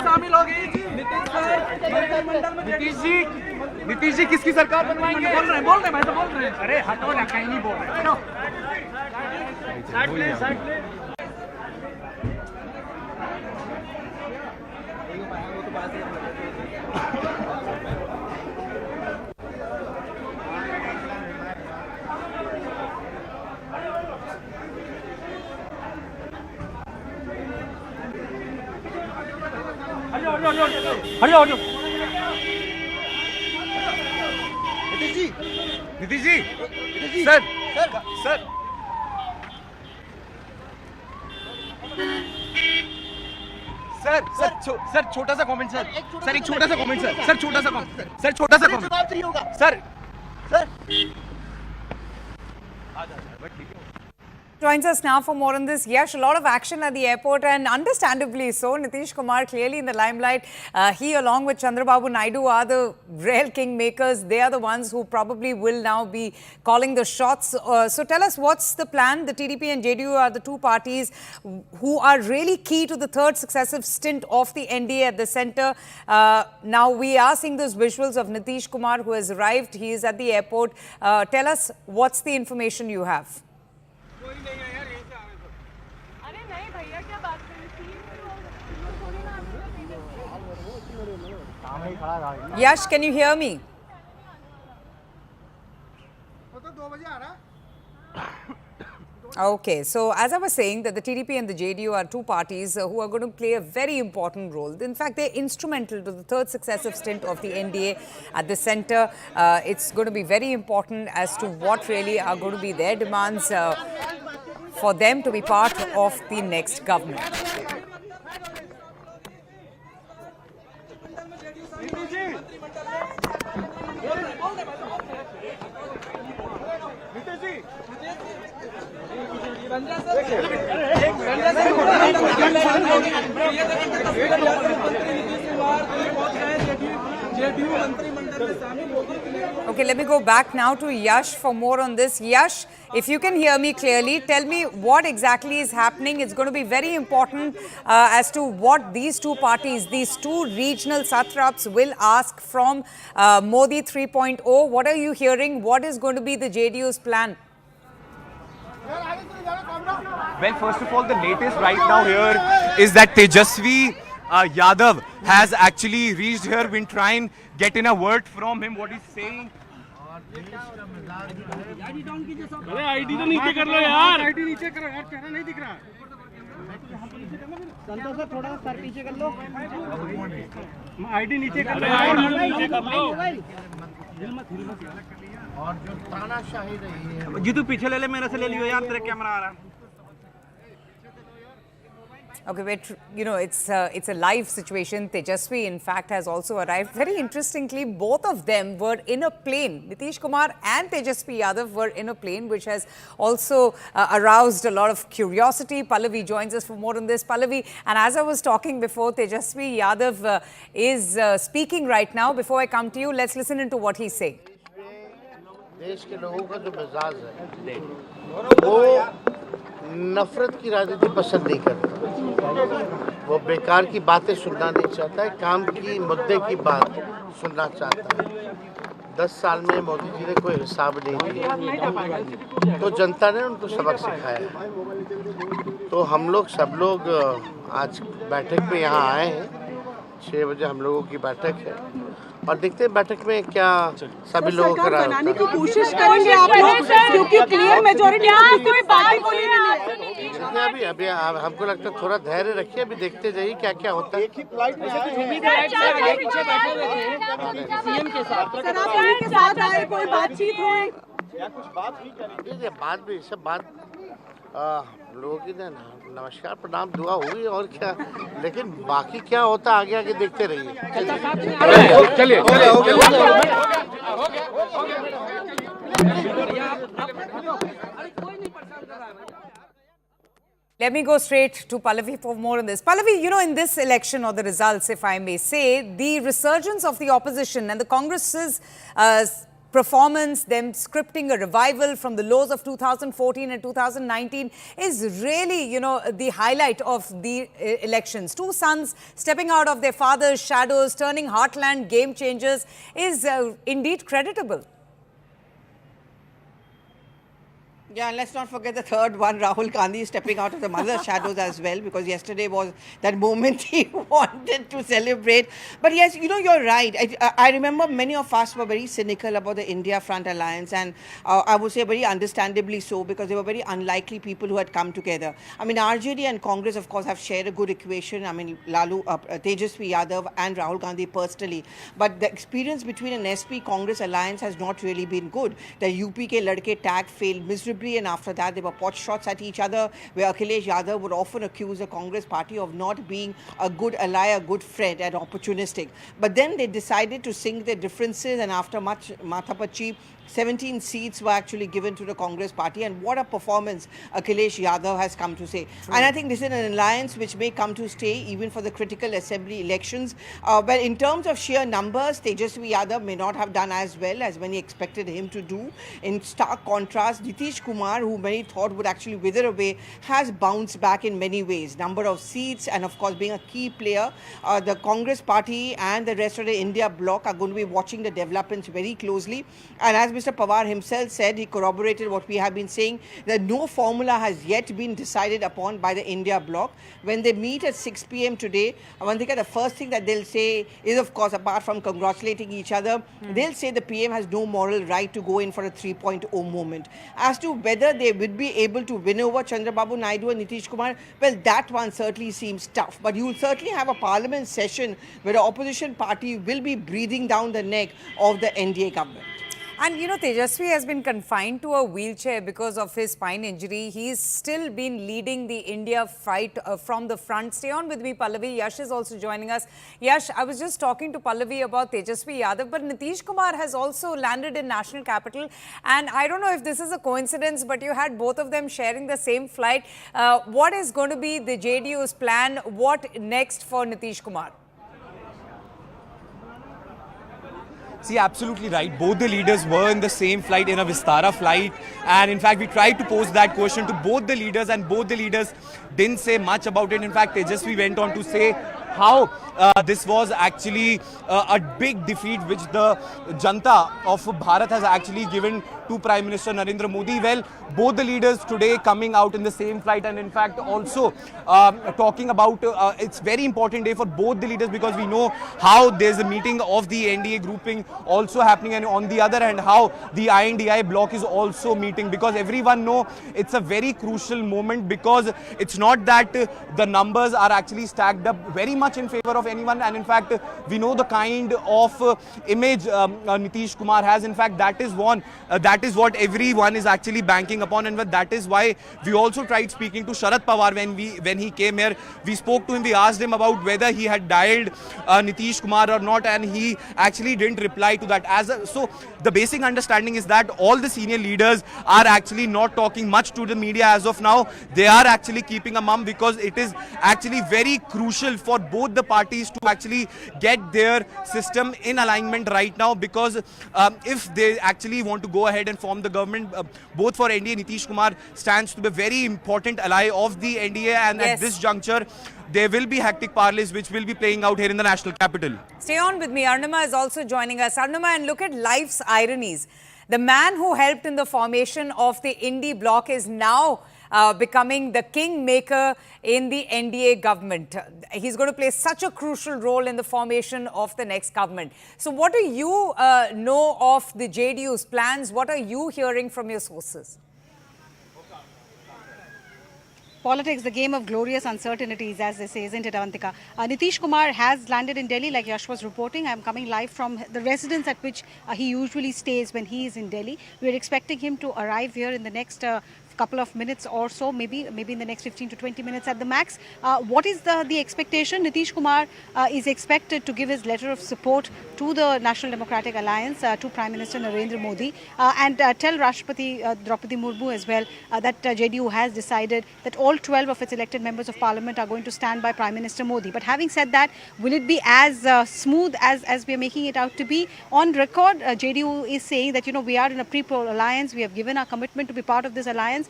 शामिल होगी। नीतीश जी किसकी सरकार बनवाएंगे? बोल रहे हैं भाई, तो बोल रहे हैं। अरे हटो ना, कहीं नहीं बोल रहे। नीतीश जी, सर छोटा सा कमेंट सर, एक छोटा सा कमेंट सर, छोटा सा comment sir. Joins us now for more on this. Yash, a lot of action at the airport and understandably so. Nitish Kumar clearly in the limelight. He along with Chandrababu Naidu are the real kingmakers. They are the ones who probably will now be calling the shots. So tell us, what's the plan? The TDP and JDU are the two parties who are really key to the third successive stint of the NDA at the centre. Now we are seeing those visuals of Nitish Kumar who has arrived. He is at the airport. Tell us, what's the information you have? Yash, can you hear me? Okay, so as I was saying, that the TDP and the JDU are two parties who are going to play a very important role. In fact, they're instrumental to the third successive stint of the NDA at the centre. It's going to be very important as to what really are going to be their demands for them to be part of the next government. Okay, let me go back now to Yash for more on this. Yash, if you can hear me clearly, tell me what exactly is happening. It's going to be very important as to what these two parties, these two regional satraps will ask from Modi 3.0. What are you hearing? What is going to be the JDU's plan? Well, first of all, the latest right now here is that Tejasvi Yadav has actually reached here. Been trying get in a word from him. What he's saying. ID तो नीचे कर लो यार, ID नीचे करो यार, चेहरा नहीं दिख रहा। संतोष सर थोड़ा सर पीछे कर लो, आईडी नीचे कर लो, आईडी नीचे कर लो। और जो तानाशाही रही है, जी तू पीछे ले ले, मेरे से ले लियो यार, तेरे कैमरा आ रहा है। Okay, but you know, it's a live situation. Tejasvi, in fact, has also arrived. Very interestingly, both of them were in a plane. Nitish Kumar and Tejasvi Yadav were in a plane, which has also aroused a lot of curiosity. Pallavi joins us for more on this. Pallavi, and as I was talking before, Tejasvi Yadav is speaking right now. Before I come to you, let's listen into what he's saying. देश के लोगों का जो मिजाज है वो नफरत की राजनीति पसंद नहीं करता, वो बेकार की बातें सुनना नहीं चाहता है, काम की मुद्दे की बात सुनना चाहता है। 10 साल में मोदी जी ने कोई हिसाब नहीं दिया, तो जनता ने उनको सबक सिखाया है। तो हम लोग सब लोग आज बैठक पे यहाँ आए हैं। 6 बजे हम लोगों की बैठक है और देखते हैं बैठक में क्या सभी लोगों को बनाने की कोशिश करेंगे आप लोग, क्योंकि क्लियर मेजॉरिटी कोई पार्टी को नहीं है। अभी हमको लगता है थोड़ा धैर्य रखिए, अभी देखते जाइए क्या क्या होता है। सीएम के साथ आए, कोई बातचीत हुई? बात भी सब बात लोगों की नमस्कार प्रणाम दुआ हुई और क्या, लेकिन बाकी क्या होता आगे आगे देखते रहिए। चलिए Let me go straight to Pallavi for more on this. Pallavi, you know, in this election or the results, if I may say, the resurgence of the opposition and the Congress's performance, them scripting a revival from the lows of 2014 and 2019 is really, you know, the highlight of the elections. Two sons stepping out of their father's shadows, turning heartland game changers is indeed creditable. Yeah, and let's not forget the third one, Rahul Gandhi stepping out of the mother's shadows as well, because yesterday was that moment he wanted to celebrate. But yes, you know, you're right. I remember many of us were very cynical about the India Front Alliance, and I would say very understandably so, because they were very unlikely people who had come together. I mean, RJD and Congress, of course, have shared a good equation. I mean, Tejasvi Yadav and Rahul Gandhi personally. But the experience between an SP-Congress alliance has not really been good. The UP ke ladke tag failed miserably, and after that there were pot shots at each other, where Akhilesh Yadav would often accuse the Congress party of not being a good ally, a good friend, and opportunistic. But then they decided to sink their differences, and after much mathapachi, 17 seats were actually given to the Congress party, and what a performance Akhilesh Yadav has come to say. And I think this is an alliance which may come to stay even for the critical assembly elections. But in terms of sheer numbers, Tejasvi Yadav may not have done as well as many expected him to do. In stark contrast, Nitish Kumar, who many thought would actually wither away, has bounced back in many ways. Number of seats, and of course being a key player, the Congress party and the rest of the India bloc are going to be watching the developments very closely. And as Mr. Pawar himself said, he corroborated what we have been saying, that no formula has yet been decided upon by the India bloc. When they meet at 6 p.m. today, Avantika, the first thing that they'll say is, of course, apart from congratulating each other, they'll say the PM has no moral right to go in for a 3.0 moment. As to whether they would be able to win over Chandrababu Naidu and Nitish Kumar, well, that one certainly seems tough. But you will certainly have a parliament session where the opposition party will be breathing down the neck of the NDA government. And you know, Tejasvi has been confined to a wheelchair because of his spine injury. He's still been leading the India fight from the front. Stay on with me, Pallavi. Yash is also joining us. Yash, I was just talking to Pallavi about Tejasvi Yadav, but Nitish Kumar has also landed in national capital. And I don't know if this is a coincidence, but you had both of them sharing the same flight. What is going to be the JDU's plan? What next for Nitish Kumar? See, absolutely right. Both the leaders were in the same flight, in a Vistara flight. And in fact, we tried to pose that question to both the leaders, and both the leaders didn't say much about it. In fact, Tejasvi went on to say how this was actually a big defeat which the Janta of Bharat has actually given to Prime Minister Narendra Modi. Well, both the leaders today coming out in the same flight, and in fact also talking about it's very important day for both the leaders, because we know how there's a meeting of the NDA grouping also happening, and on the other hand how the INDI bloc is also meeting, because everyone know it's a very crucial moment, because it's not that the numbers are actually stacked up very much in favor of anyone, and in fact we know the kind of image Nitish Kumar has. In fact, that is what everyone is actually banking upon, and that is why we also tried speaking to Sharad Pawar when he came here. We spoke to him, we asked him about whether he had dialed Nitish Kumar or not, and he actually didn't reply to that. So the basic understanding is that all the senior leaders are actually not talking much to the media as of now. They are actually keeping a mum, because it is actually very crucial for both the parties to actually get their system in alignment right now, because if they actually want to go ahead and form the government, both for NDA, Nitish Kumar stands to be a very important ally of the NDA, and yes, at this juncture there will be hectic parleys which will be playing out here in the national capital. Stay on with me. Arnima is also joining us. Arnima, and look at life's ironies. The man who helped in the formation of the Indie bloc is now becoming the kingmaker in the NDA government. He's going to play such a crucial role in the formation of the next government. So what do you know of the JDU's plans? What are you hearing from your sources? Politics, the game of glorious uncertainties, as they say, isn't it, Avantika? Nitish Kumar has landed in Delhi, like Yash was reporting. I'm coming live from the residence at which he usually stays when he is in Delhi. We're expecting him to arrive here in the next couple of minutes or so, maybe in the next 15 to 20 minutes at the max. What is the expectation? Nitish Kumar is expected to give his letter of support to the National Democratic Alliance, to Prime Minister Narendra Modi, and tell Rashtrapati Draupadi Murmu as well that JDU has decided that all 12 of its elected members of parliament are going to stand by Prime Minister Modi. But having said that, will it be as smooth as we are making it out to be? On record, JDU is saying that, we are in a pre-poll alliance. We have given our commitment to be part of this alliance.